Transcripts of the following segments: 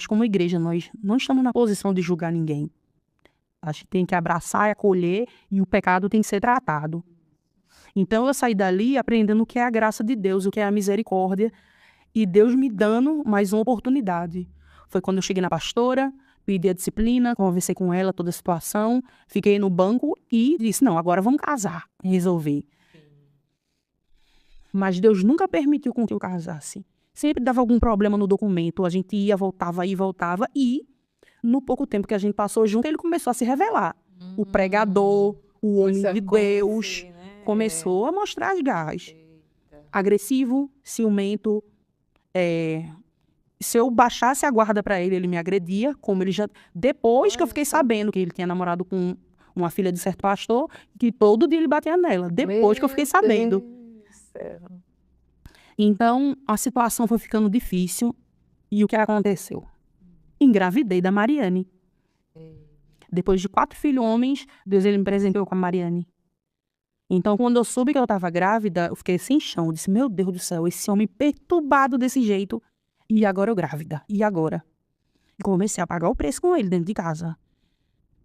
como igreja, nós não estamos na posição de julgar ninguém. A gente tem que abraçar e acolher, e o pecado tem que ser tratado. Então eu saí dali aprendendo o que é a graça de Deus, o que é a misericórdia, e Deus me dando mais uma oportunidade. Foi quando eu cheguei na pastora, pedi a disciplina, conversei com ela toda a situação, fiquei no banco e disse, não, agora vamos casar, resolvi. Mas Deus nunca permitiu com que eu casasse. Sempre dava algum problema no documento, a gente ia, voltava, e no pouco tempo que a gente passou junto, ele começou a se revelar. O pregador, o homem de Deus, começou a mostrar as garras. Agressivo, ciumento. Se eu baixasse a guarda para ele, ele me agredia, como ele já... Depois que eu fiquei sabendo que ele tinha namorado com uma filha de certo pastor, que todo dia ele batia nela. Depois que eu fiquei sabendo. Então, a situação foi ficando difícil. E o que aconteceu? Engravidei da Mariane. Depois de 4 filhos homens, Deus ele me presenteou com a Mariane. Então, quando eu soube que eu estava grávida, eu fiquei sem chão. Eu disse, meu Deus do céu, esse homem perturbado desse jeito. E agora eu grávida. E agora? E comecei a pagar o preço com ele dentro de casa.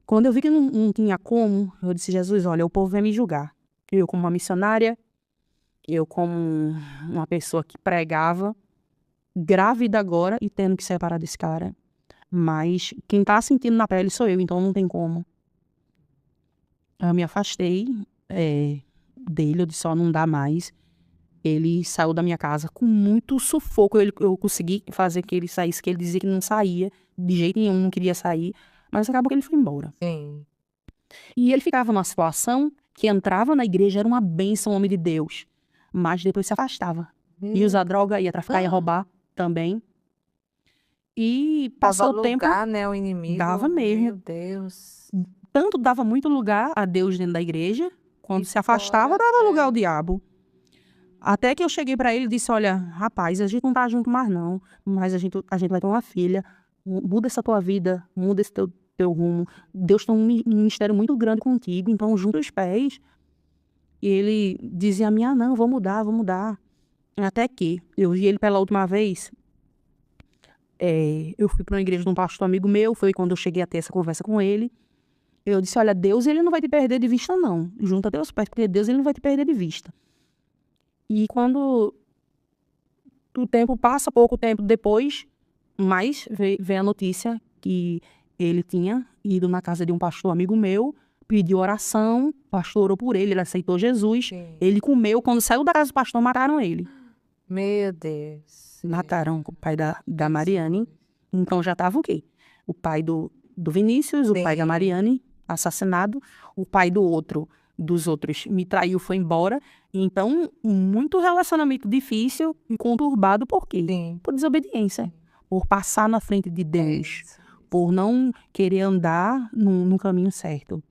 Quando eu vi que não tinha como, eu disse, Jesus, olha, o povo vai me julgar. Eu como uma missionária, eu como uma pessoa que pregava, grávida agora e tendo que separar desse cara. Mas quem tá sentindo na pele sou eu, então não tem como. Eu me afastei dele, eu disse, ó, não dá mais. Ele saiu da minha casa com muito sufoco. Eu consegui fazer que ele saísse, que ele dizia que não saía, de jeito nenhum, não queria sair. Mas acabou que ele foi embora. Sim. E ele ficava numa situação que entrava na igreja, era uma bênção, homem de Deus. Mas depois se afastava. Ia usar droga, ia traficar, ia roubar também. E passou o tempo... Dava lugar, né, ao inimigo. Dava mesmo. Meu Deus. Tanto dava muito lugar a Deus dentro da igreja, quando se afastava, dava lugar ao diabo. Até que eu cheguei pra ele e disse, olha, rapaz, a gente não tá junto mais não, mas a gente vai ter uma filha, muda essa tua vida, muda esse teu rumo. Deus tem um ministério muito grande contigo, então junta os pés. E ele dizia a mim, não, vou mudar. Até que eu vi ele pela última vez, eu fui pra uma igreja de um pastor amigo meu, foi quando eu cheguei a ter essa conversa com ele. Eu disse, olha, Deus ele não vai te perder de vista não, junta teus pés, porque Deus ele não vai te perder de vista. E quando o tempo passa, pouco tempo depois, mas veio a notícia que ele tinha ido na casa de um pastor amigo meu, pediu oração, o pastor orou por ele aceitou Jesus. Sim. Ele comeu, quando saiu da casa do pastor, mataram ele. Meu Deus. Mataram o pai da Mariane. Então já estava o quê? O pai do Vinícius, o pai da Mariane, assassinado, o pai dos outros me traiu, foi embora. Então, muito relacionamento difícil e conturbado, por quê? Sim. Por desobediência, por passar na frente de Deus, por não querer andar no caminho certo.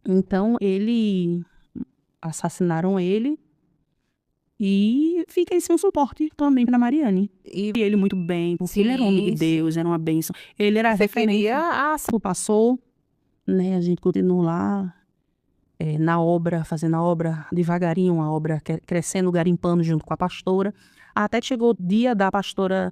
Então, assassinaram ele e fiquei sem suporte também para Mariane. E ele muito bem, o filho era um homem de Deus, era uma bênção. Ele era referência. Passou, né? A gente continuou lá. Na obra, fazendo a obra devagarinho, a obra crescendo, garimpando junto com a pastora, até que chegou o dia da pastora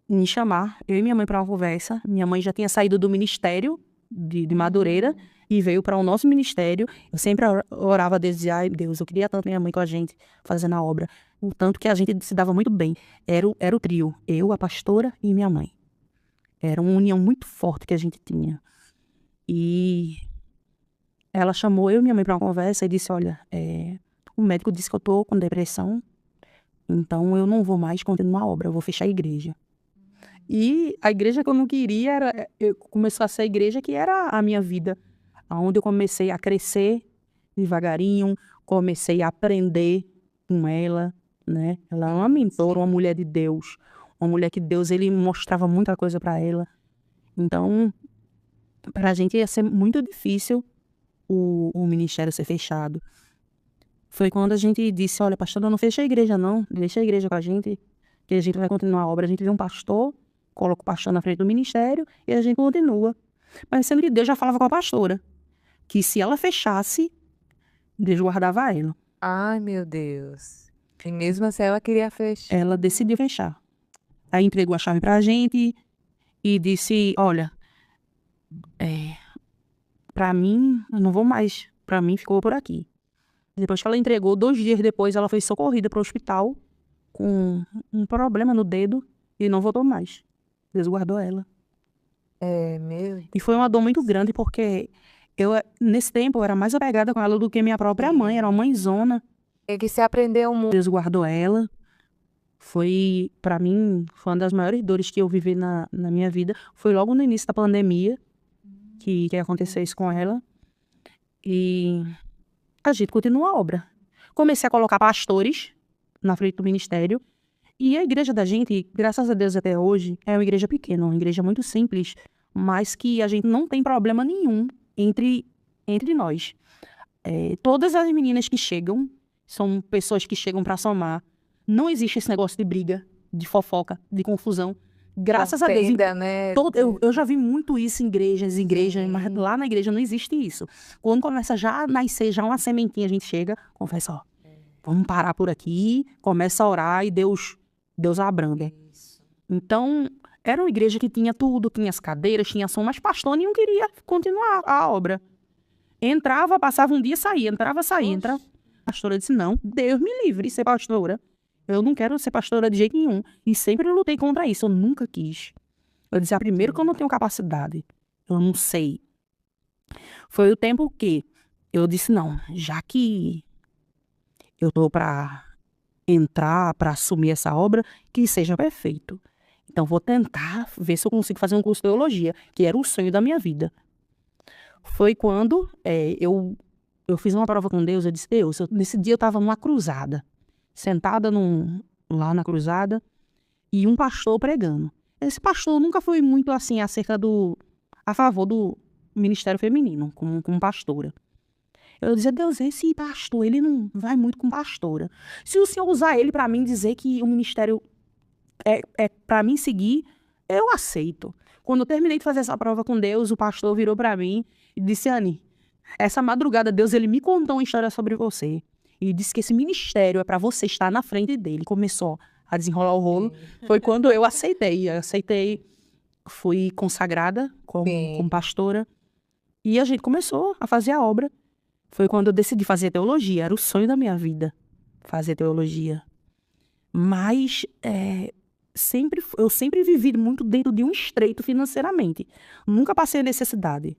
me chamar, eu e minha mãe para uma conversa. Minha mãe já tinha saído do ministério de Madureira e veio para o nosso ministério. Eu sempre orava a Deus, dizia, ai Deus, eu queria tanto minha mãe com a gente, fazendo a obra, o tanto que a gente se dava muito bem. Era o trio, eu, a pastora e minha mãe. Era uma união muito forte que a gente tinha. E ela chamou eu e minha mãe para uma conversa e disse, olha, o médico disse que eu tô com depressão, então eu não vou mais continuar a obra, eu vou fechar a igreja. E a igreja que eu não queria começou a ser a igreja que era a minha vida, onde eu comecei a crescer devagarinho, comecei a aprender com ela, né? Ela é uma mentora, uma mulher de Deus, uma mulher que Deus ele mostrava muita coisa para ela. Então, pra gente ia ser muito difícil o ministério ser fechado. Foi quando a gente disse, olha, pastor, não fecha a igreja não, deixa a igreja com a gente, que a gente vai continuar a obra. A gente vê um pastor, coloca o pastor na frente do ministério e a gente continua. Mas sendo que Deus já falava com a pastora, que se ela fechasse, Deus guardava ela. Ai, meu Deus. E mesmo assim ela queria fechar. Ela decidiu fechar. Aí entregou a chave pra gente e disse, olha, pra mim, eu não vou mais. Pra mim, ficou por aqui. Depois que ela entregou, 2 dias depois, ela foi socorrida para o hospital com um problema no dedo e não voltou mais. Deus guardou ela. Meu E foi uma dor muito grande, porque nesse tempo, eu era mais apegada com ela do que minha própria mãe. Era uma mãezona. É que você aprendeu muito. Deus guardou ela. Pra mim, foi uma das maiores dores que eu vivi na minha vida. Foi logo no início da pandemia que aconteceu isso com ela. E a gente continua a obra. Comecei a colocar pastores na frente do ministério. E a igreja da gente, graças a Deus até hoje, é uma igreja pequena, uma igreja muito simples, mas que a gente não tem problema nenhum entre nós. Todas as meninas que chegam, são pessoas que chegam para somar. Não existe esse negócio de briga, de fofoca, de confusão. Graças a Deus. Né? Eu já vi muito isso em igrejas, mas lá na igreja não existe isso. Quando começa já a nascer, já uma sementinha, a gente chega, confessa, ó, vamos parar por aqui, começa a orar e Deus abranda. Então, era uma igreja que tinha tudo, tinha as cadeiras, tinha som, mas pastor nenhum queria continuar a obra. Entrava, passava um dia, saía, entrava, saía. A pastora disse, não, Deus me livre de ser pastora. Eu não quero ser pastora de jeito nenhum. E sempre eu lutei contra isso, eu nunca quis. Eu disse, primeiro que eu não tenho capacidade, eu não sei. Foi o tempo que eu disse, não, já que eu tô para entrar, para assumir essa obra, que seja perfeito. Então, vou tentar ver se eu consigo fazer um curso de teologia, que era o sonho da minha vida. Foi quando eu fiz uma prova com Deus, eu disse, Deus, nesse dia eu estava numa cruzada, sentada lá na cruzada, e um pastor pregando. Esse pastor nunca foi muito assim, a favor do ministério feminino, como pastora. Eu dizia, Deus, esse pastor, ele não vai muito com pastora. Se o Senhor usar ele para mim dizer que o ministério é para mim seguir, eu aceito. Quando eu terminei de fazer essa prova com Deus, o pastor virou para mim e disse, Anny, essa madrugada Deus, ele me contou uma história sobre você. E disse que esse ministério é para você estar na frente dele. Começou a desenrolar o rolo. Foi quando eu aceitei. Fui consagrada como pastora. E a gente começou a fazer a obra. Foi quando eu decidi fazer teologia. Era o sonho da minha vida, fazer teologia. Mas eu sempre vivi muito dentro de um estreito financeiramente. Nunca passei necessidade.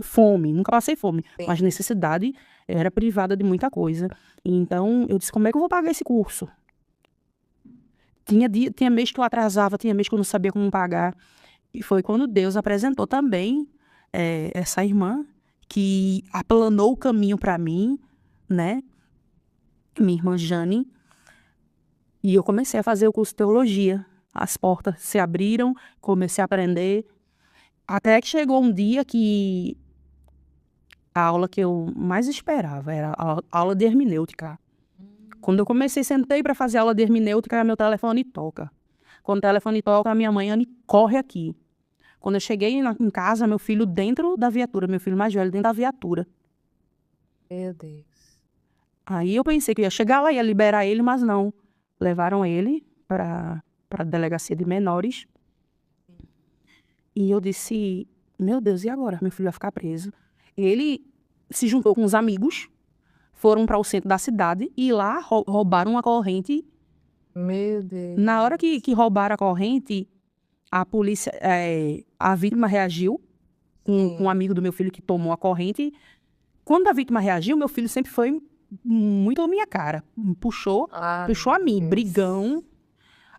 Fome. Nunca passei fome. Sim. Mas necessidade, eu era privada de muita coisa. Então, eu disse, como é que eu vou pagar esse curso? Tinha mês que eu atrasava, tinha mês que eu não sabia como pagar. E foi quando Deus apresentou também essa irmã, que aplanou o caminho para mim, né? Minha irmã Jane. E eu comecei a fazer o curso de teologia. As portas se abriram, comecei a aprender. Até que chegou um dia que a aula que eu mais esperava era a aula de hermenêutica. Quando eu sentei para fazer a aula de hermenêutica, meu telefone toca. Quando o telefone toca, a minha mãe, Anny, corre aqui. Quando eu cheguei em casa, meu filho dentro da viatura, meu filho mais velho dentro da viatura. Meu Deus. Aí eu pensei que eu ia chegar lá, ia liberar ele, mas não. Levaram ele para a delegacia de menores. E eu disse, meu Deus, e agora? Meu filho vai ficar preso. Ele se juntou com os amigos, foram para o centro da cidade e lá roubaram uma corrente. Meu Deus. Na hora que roubaram a corrente, a polícia, a vítima reagiu com um amigo do meu filho que tomou a corrente. Quando a vítima reagiu, meu filho sempre foi muito a minha cara. Puxou a mim, brigão.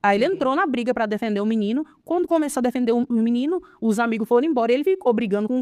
Aí ele entrou na briga para defender o menino. Quando começou a defender o menino, os amigos foram embora e ele ficou brigando com